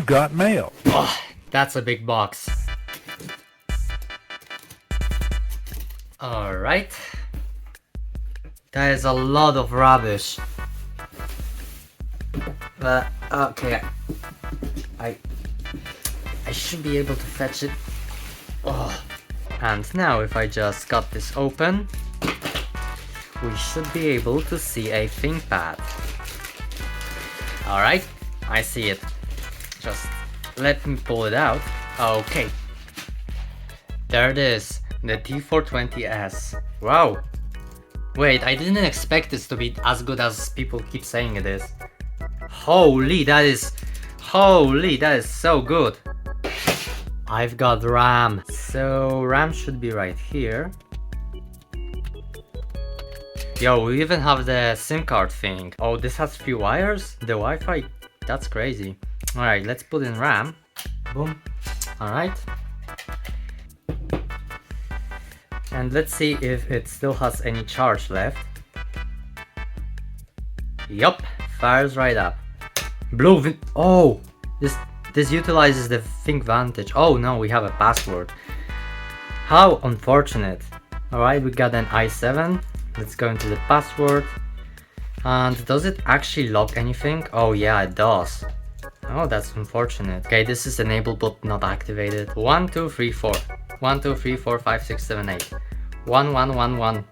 got mail. Oh, that's a big box. Alright. That is a lot of rubbish. But, okay. I should be able to fetch it. Oh. And now if I just got this open, we should be able to see a ThinkPad. Alright, I see it. Just let me pull it out. Okay. There it is, the T420s. Wow. Wait, I didn't expect this to be as good as people keep saying it is. Holy, that is so good. I've got RAM. So RAM should be right here. Yo, we even have the SIM card thing. Oh, this has few wires? The Wi-Fi? That's crazy. Alright, let's put in RAM. Boom. Alright. And let's see if it still has any charge left. Yup, fires right up. Oh, this utilizes the ThinkVantage. Oh no, we have a password. How unfortunate. Alright, we got an i7. Let's go into the password. And does it actually lock anything? Oh yeah, it does. Oh, that's unfortunate. Okay, this is enabled but not activated. 1 2 3 4. 1 2 3 4 5 6 7 8. 1 1 1 1.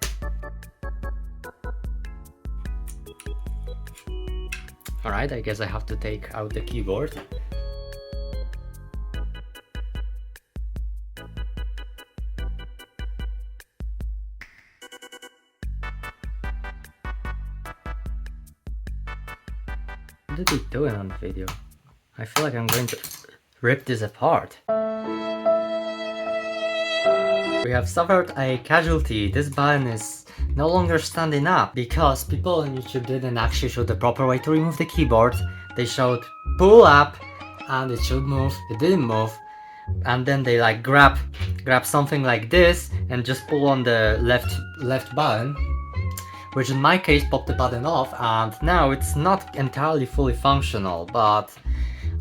Alright, I guess I have to take out the keyboard. What did he do it on the video? I feel like I'm going to rip this apart. We have suffered a casualty. This button is no longer standing up because people on YouTube didn't actually show the proper way to remove the keyboard. They showed pull up and it should move. It didn't move. And then they like grab something like this and just pull on the left button, which in my case popped the button off, and now it's not entirely fully functional, but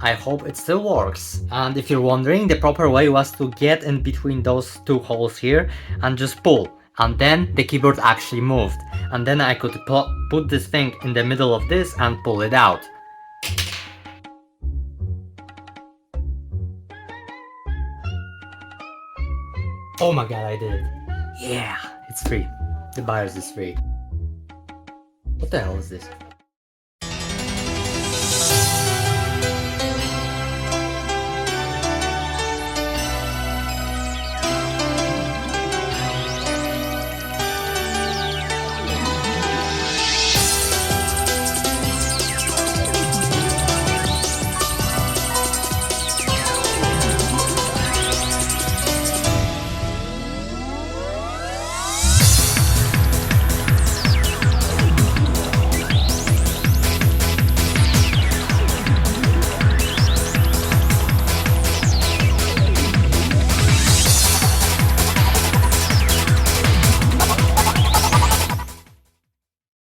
I hope it still works. And if you're wondering, the proper way was to get in between those two holes here and just pull, and then the keyboard actually moved, and then I could put this thing in the middle of this and pull it out. Oh my god, I did it. Yeah, it's free. The BIOS is free. What the hell is this?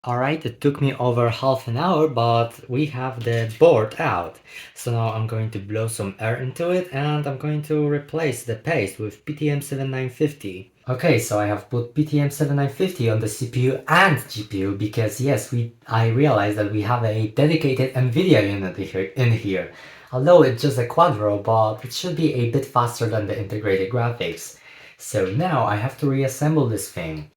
Alright, it took me over half an hour, but we have the board out. So now I'm going to blow some air into it and I'm going to replace the paste with PTM7950. Okay, so I have put PTM7950 on the CPU and GPU because yes, I realized that we have a dedicated NVIDIA unit in here. Although it's just a Quadro, but it should be a bit faster than the integrated graphics. So now I have to reassemble this thing.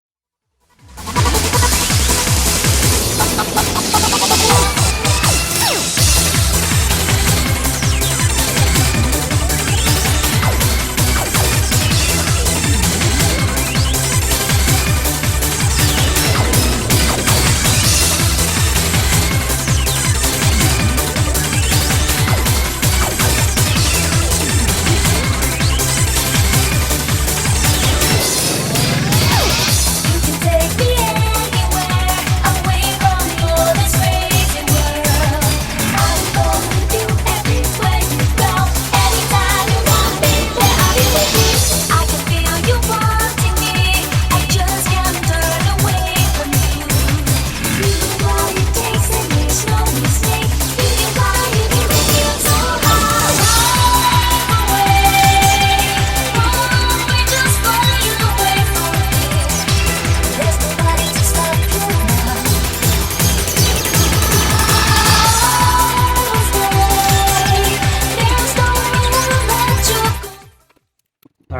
You can take me anywhere, away from all this rage.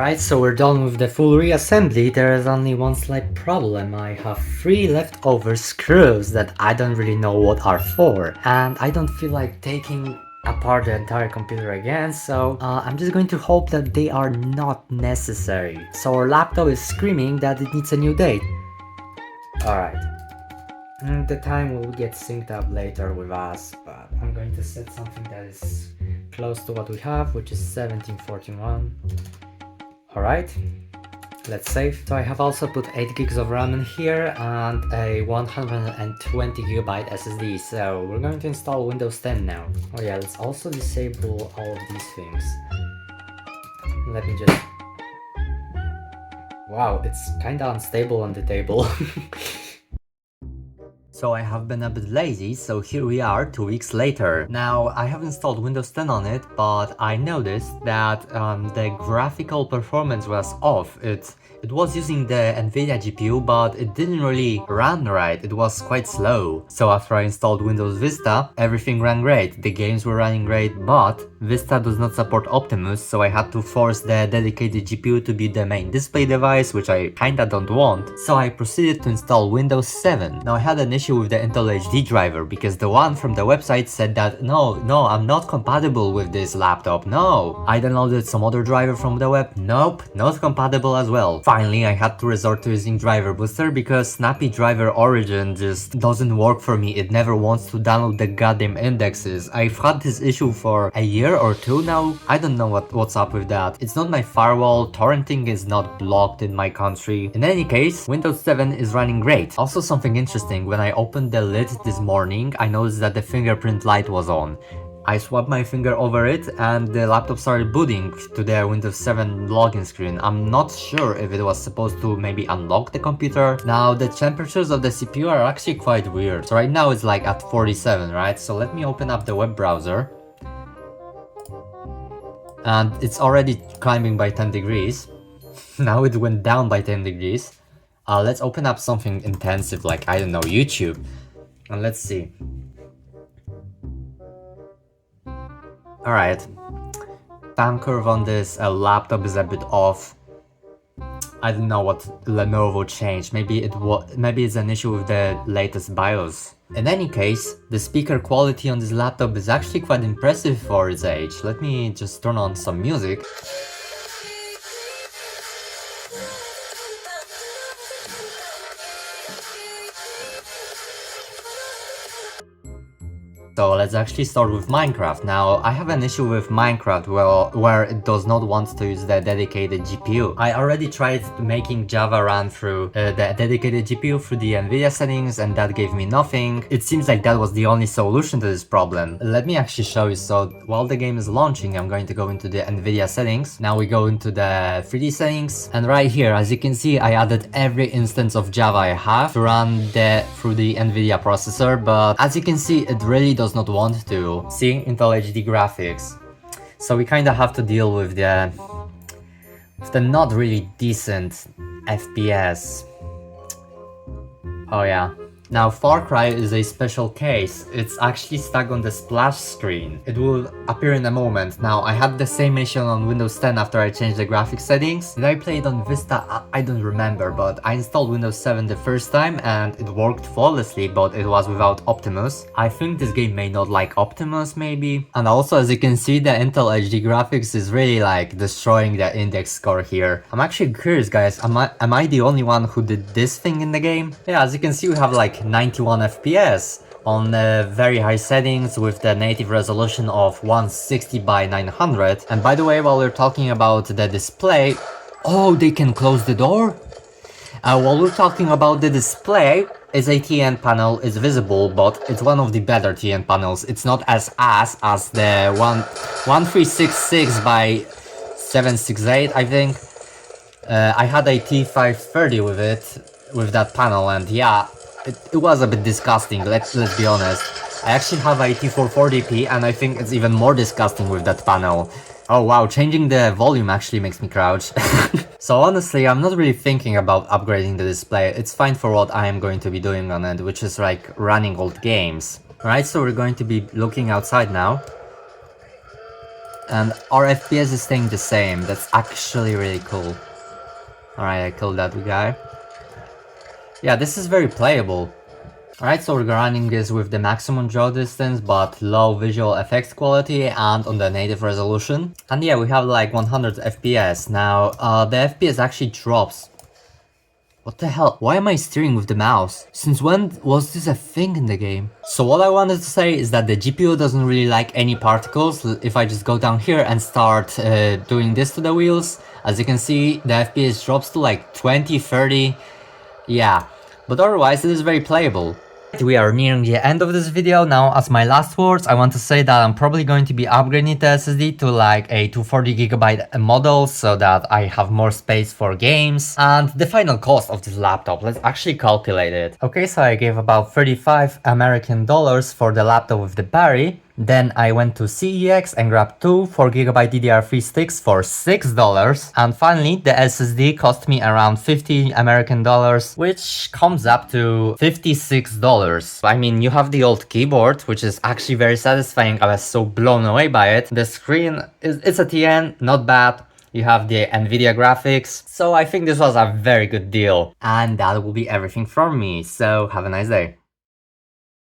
Alright, so we're done with the full reassembly. There is only one slight problem. I have 3 leftover screws that I don't really know what are for. And I don't feel like taking apart the entire computer again, so I'm just going to hope that they are not necessary. So our laptop is screaming that it needs a new date. Alright. The time will get synced up later with us, but I'm going to set something that is close to what we have, which is 1741. Alright, let's save. So I have also put 8 gigs of RAM in here and a 120GB SSD, so we're going to install Windows 10 now. Oh yeah, let's also disable all of these things. Let me just... Wow, it's kinda unstable on the table. So I have been a bit lazy, so here we are 2 weeks later. Now I have installed Windows 10 on it, but I noticed that the graphical performance was off. It was using the NVIDIA GPU, but it didn't really run right. It was quite slow. So after I installed Windows Vista, everything ran great. The games were running great, but Vista does not support Optimus, so I had to force the dedicated GPU to be the main display device, which I kinda don't want. So I proceeded to install Windows 7. Now I had an issue with the Intel HD driver, because the one from the website said that no, I'm not compatible with this laptop, no. I downloaded some other driver from the web, nope, not compatible as well. Finally, I had to resort to using Driver Booster because Snappy Driver Origin just doesn't work for me. It never wants to download the goddamn indexes. I've had this issue for a year or 2 now. I don't know what's up with that. It's not my firewall, torrenting is not blocked in my country. In any case, Windows 7 is running great. Also something interesting, when I opened the lid this morning, I noticed that the fingerprint light was on. I swapped my finger over it and the laptop started booting to the Windows 7 login screen. I'm not sure if it was supposed to maybe unlock the computer. Now the temperatures of the CPU are actually quite weird. So right now it's like at 47, right? So let me open up the web browser. And it's already climbing by 10 degrees. Now it went down by 10 degrees. Let's open up something intensive like, I don't know, YouTube. And let's see. Alright, time curve on this laptop is a bit off. I don't know what Lenovo changed, maybe it's an issue with the latest BIOS. In any case, the speaker quality on this laptop is actually quite impressive for its age. Let me just turn on some music. So let's actually start with Minecraft. Now, I have an issue with Minecraft where it does not want to use the dedicated GPU. I already tried making Java run through the dedicated GPU through the NVIDIA settings and that gave me nothing. It seems like that was the only solution to this problem. Let me actually show you. So while the game is launching, I'm going to go into the NVIDIA settings. Now we go into the 3D settings and right here, as you can see, I added every instance of Java I have to run through the NVIDIA processor, but as you can see, it really does not want to. See, Intel HD graphics. So we kind of have to deal with the not really decent FPS. Oh yeah. Now Far Cry is a special case. It's actually stuck on the splash screen. It will appear in a moment. Now I had the same issue on Windows 10 after I changed the graphics settings. Did I play it on Vista? I don't remember, but I installed Windows 7 the first time and it worked flawlessly, but it was without Optimus. I think this game may not like Optimus maybe. And also, as you can see, the Intel HD graphics is really like destroying the index score here. I'm actually curious, guys, am I the only one who did this thing in the game? Yeah, as you can see, we have like 91 FPS on very high settings with the native resolution of 160 by 900. And by the way, while we're talking about the display, oh, they can close the door? While we're talking about the display, it's a TN panel, it's visible, but it's one of the better TN panels. It's not as the 1366 by 768, I think. I had a T530 with that panel, and yeah, it was a bit disgusting, let's be honest. I actually have a T440p and I think it's even more disgusting with that panel. Oh wow, changing the volume actually makes me crouch. So honestly, I'm not really thinking about upgrading the display. It's fine for what I am going to be doing on it, which is like running old games. Alright, so we're going to be looking outside now. and our FPS is staying the same. That's actually really cool. Alright, I killed that guy. Yeah, this is very playable. Alright, so we're running this with the maximum draw distance but low visual effects quality and on the native resolution. And yeah, we have like 100 FPS. Now, the FPS actually drops. What the hell? Why am I steering with the mouse? Since when was this a thing in the game? So what I wanted to say is that the GPU doesn't really like any particles. If I just go down here and start doing this to the wheels, as you can see, the FPS drops to like 20, 30. Yeah, but otherwise it is very playable. We are nearing the end of this video. Now, as my last words, I want to say that I'm probably going to be upgrading the SSD to like a 240GB model so that I have more space for games. And the final cost of this laptop, let's actually calculate it. Okay, so I gave about 35 American dollars for the laptop with the battery. Then I went to CEX and grabbed two 4GB DDR3 sticks for $6. And finally, the SSD cost me around 50 American dollars, which comes up to $56. I mean, you have the old keyboard, which is actually very satisfying. I was so blown away by it. The screen, it's a TN, not bad. You have the NVIDIA graphics. So I think this was a very good deal. And that will be everything from me. So have a nice day.